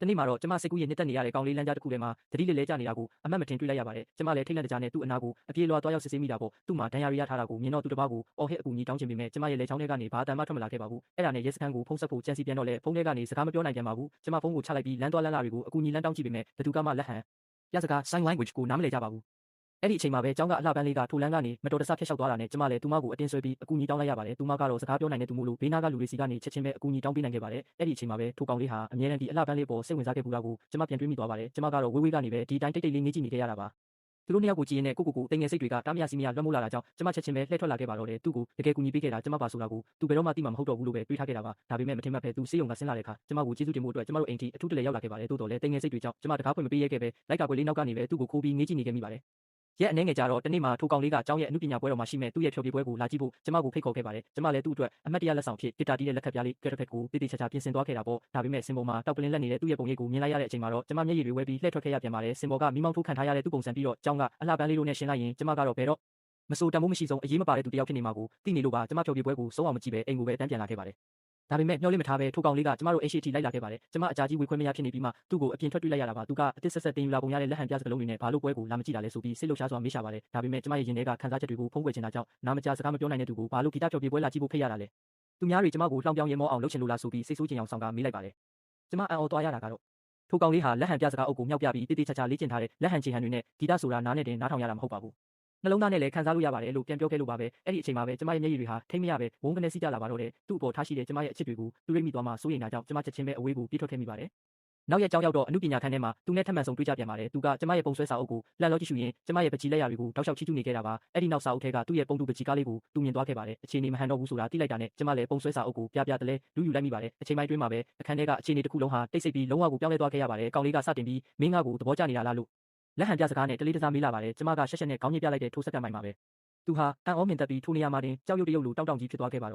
တနေ့မှာတော့ကျမစိတ်ကူးရင်နှစ်သက်နေရတဲ့ကောင်လေးလမ်းကြားတစ်ခုထဲမှာသတိလေးလဲကျနေတာကိုအမှတ်မထင်တွေ့လိုက်ရပါတယ်ကျမလည်းထိတ်လန့်တကြားနဲ့သူ့အနာကိုအပြေးလွှာသွားရောက်စစ်ဆေးမိတာပေါ့သူ့မှာဒဏ်ရာရထားတာကိုမြင်တော့သူတစ်ပါးကိုအော်ဟစ်အကူအညီတောင်းချင်ပေမဲ့ကျမရဲ့လက်ချောင်းထဲကနေဘာအတန်မှထွက်မလာခဲ့ပါဘူးအဲ့ဒါနဲ့ရဲစခန်းကိုဖုန်းဆက်ဖို့ကြံစီပြန်တော့လဲဖုန်းထဲကနေစကားမပြောနိုင်ပြန်ပါဘူးကျမဖုန်းကိုချလိုက်ပြီးလမ်းသွားလမ်းလာတွေကိုအကူအညီလမ်းတောင်းကြည့်ပေမဲ့ဘသူကမှလက်ဟန်ပြစကား sign language ကိုနားမလည်ကြပါဘူးအဲ့ဒီအချိန်မှာပဲကျောင်းကအလှပန်းလေးကထိုလန်းကနေမတော်တဆဖျက်လျှောက်သွားတာနဲ့ကျမလည်းသူမကိုအတင်းဆွဲပြီးအကူအညီတောင်းလိုက်ရပါတယ်သူမကတော့စကားပြောနိုင်တဲ့သူမို့လို့ဘေးနားကလူတွေစီကနေချက်ချင်းပဲအကူအညီတောင်းပေးနိုင်ခဲ့ပါတယ်အဲ့ဒီအချိန်မှာပဲထိုကောင်လေးဟာအမြဲတမ်းဒီအလှပန်းလေးပေါ်စိတ်ဝင်စားခဲ့ဘူးတာကိုကျမပြန်တွေးမိသွားပါတယ်ကျမကတော့ဝေးဝေးကနေပဲဒီတိုင်းတိတ်တိတ်လေးငေးကြည့်နေခဲ့ရတာပါသူတို့နှစ်ယောက်ကိုကြည့်ရင်ကိုတိမ်ငယ်စိတ်တွေကတားမရစီမရလွှမ်းမိုးလာတာကြောင့်ကျမချက်ချင်းပဲလှည့်ထွက်လာခဲ့ပါတော့တယ်သူ့ကိုတကယ်ကူညီပေးခဲ့တာကျမပါဆိုတာကိုသူဘယ်တော့မှသိမှာမဟုတ်တော့ဘူးလို့ပဲတွေးထားခဲ့တာပါဒါပေမဲ့မထင်မှတ်ပဲသူစေးရုံကဆင်းလာတဲ့အခါကျမကိုကျေးဇူးတင်ဖို့အတွက်ကျမတို့အိမ်ထိအထူးတလဲရောက်လာခဲ့ပါတယ်တိုးတော်လည်းတိမ်ငယ်စိတ်တွေကြောင့်ကျမတကားဖွင့်မပေးရဲခဲ့ပဲလိုက်ကာကွယ်လေးနောက်ကနေပဲသူ့ကိုခိုးပြီးငေးကြည့်နေခဲ့မိပါတယ်ရက်အနေငယ်ကြတော့တနေ့မှာထိုကောင်လေးကကျောင်းရဲ့အမှုပညာပွဲတော်မှာရှိမဲ့သူ့ရဲ့ဖျော်ဖြေပွဲကိုလာကြည့်ဖို့ကျမကိုဖိတ်ခေါ်ခဲ့ပါတယ်ကျမလည်းသူ့အတွက်အမတ်တရလက်ဆောင်ဖြစ်ဂီတာတီးတဲ့လက်ခတ်ပြားလေးကက်ထဖက်ကိုတေးသေးချာချာပြင်ဆင်သွားခဲ့တာပေါ့ဒါပေမဲ့စင်ပေါ်မှာတောက်ပလင်းလက်နေတဲ့သူ့ရဲ့ပုံရိပ်ကိုမြင်လိုက်ရတဲ့အချိန်မှာတော့ကျမမျက်ရည်တွေဝဲပြီးလှည့်ထွက်ခဲ့ရပြန်ပါတယ်စင်ပေါ်ကမိမောင်းထိုးခံထားရတဲ့သူ့ပုံစံပြီးတော့ကျောင်းကအလှပန်းလေးလိုနဲ့ရှင်းလိုက်ရင်ကျမကတော့ဘယ်တော့မစိုးတမိုးမရှိဆုံးအရေးမပါတဲ့သူတယောက်ဖြစ်နေမှာကိုသိနေလို့ပါကျမဖျော်ဖြေပွဲကိုဆုံးအောင်မကြည့်ပဲအိမ်ကိုပဲတန်းပြန်လာခဲ့ပါတယ်ဒါပေမဲ့မျောလေးမထားပဲထိုကောင်လေးကကျမတို့အိတ်ရှိထိလိုက်လာခဲ့ပါတယ်ကျမအကြာကြီးဝေခွဲမရဖြစ်နေပြီးမှသူ့ကိုအပြင်ထွက်တွေ့လိုက်ရတာပါသူကအသစ်ဆက်ဆက်တင်ယူလာပုံရတဲ့လက်ဟန်ပြစကလုံးတွေနဲ့ဘာလို့ပွဲကိုလာမကြည့်တာလဲဆိုပြီးစိတ်လှုပ်ရှားစွာမေးရှာပါတယ်ဒါပေမဲ့ကျမရဲ့ရင်ထဲကခံစားချက်တွေကိုဖုံးကွယ်ချင်တာကြောင့်နားမကြားစကားမပြောနိုင်တဲ့သူကိုဘာလို့ဂီတဖျော်ဖြေပွဲလာကြည့်ဖို့ဖိတ်ရတာလဲသူများတွေကျမကိုလှောင်ပြောင်ရဲမောအောင်လုပ်ချင်လို့လားဆိုပြီးစိတ်ဆိုးချင်အောင်ဆောင်ကမေးလိုက်ပါတယ်ကျမအံ့ဩသွားရတာကတော့ထိုကောင်လေးဟာလက်ဟန်ပြစကားအုပ်ကိုမြောက်ပြပြီးတေးသေးချာချာလေ့ကျင့်ထားတဲ့လက်ဟန်ခြေဟန်တွေနဲ့ဂီတဆိုတာနားနဲ့တင်နားထောင်ရတာမဟုတ်ပါဘူးနှလုံးသားနဲ့လည်းခံစားလို့ရပါတယ်လို့ပြန်ပြောခဲ့လို့ပါပဲအဲ့ဒီအချိန်မှာပဲကျမရဲ့မျက်ရည်တွေဟာထိမ့်မရပဲဝုန်းကနေစီးကြလာပါတော့တယ်သူ့အပေါ်ထားရှိတဲ့ကျမရဲ့အချစ်တွေကိုသူရိပ်မိသွားမှစိုးရိမ်တာကြောင့်ကျမချက်ချင်းပဲအဝေးကိုပြေးထွက်ခဲ့မိပါတယ်နောက်ရက်ကြောင်းရောက်တော့အမှုပညာခန်းထဲမှာသူနဲ့ထပ်မံဆုံတွေ့ကြပြန်ပါတယ်သူကကျမရဲ့ပုံဆွဲစာအုပ်ကိုလှန်လို့ကြည့်ရှုရင်ကျမရဲ့ပကြီးလက်ရာတွေကိုတောက်လျှောက်ချီးကျူးနေခဲ့တာပါအဲ့ဒီနောက်စာအုပ်ထဲကသူ့ရဲ့ပုံတူပကြီးကားလေးကိုသူမြင်သွားခဲ့ပါတယ်အခြေအနေမဟန်တော့ဘူးဆိုတာသိလိုက်တာနဲ့ကျမလည်းပုံဆွဲစာအုပ်ကိုပြတလဲလူယူလိုက်မိပါတယ်အချိန်ပိုင်းတွင်းမှာပဲအခန်းထဲကအခြေအနေတစ်ခုလုံးဟာတိတ်ဆိတ်ပြီးလုံးဝကိုပြောင်းလဲသွားခဲ့ရပါတယ်ကောင်လေးကစတင်ပြီးမင်းငါ့ကိုသဘောကျနေတာလားလို့လက်ဟန်ပြစကားနဲ့တလေးတစားမေးလာပါတယ်ကျမကရှက်ရှက်နဲ့ခေါင်းညစ်ပြလိုက်တဲ့ထိုးစက္ကန့်ပိုင်းမှာပဲသူဟာအံ့ဩမြင်သက်ပြီးထိုနေရာမှာတင်ကြောက်ရွံ့တရုပ်လိုတောင့်တကြီးဖြစ်သွားခဲ့ပါတော့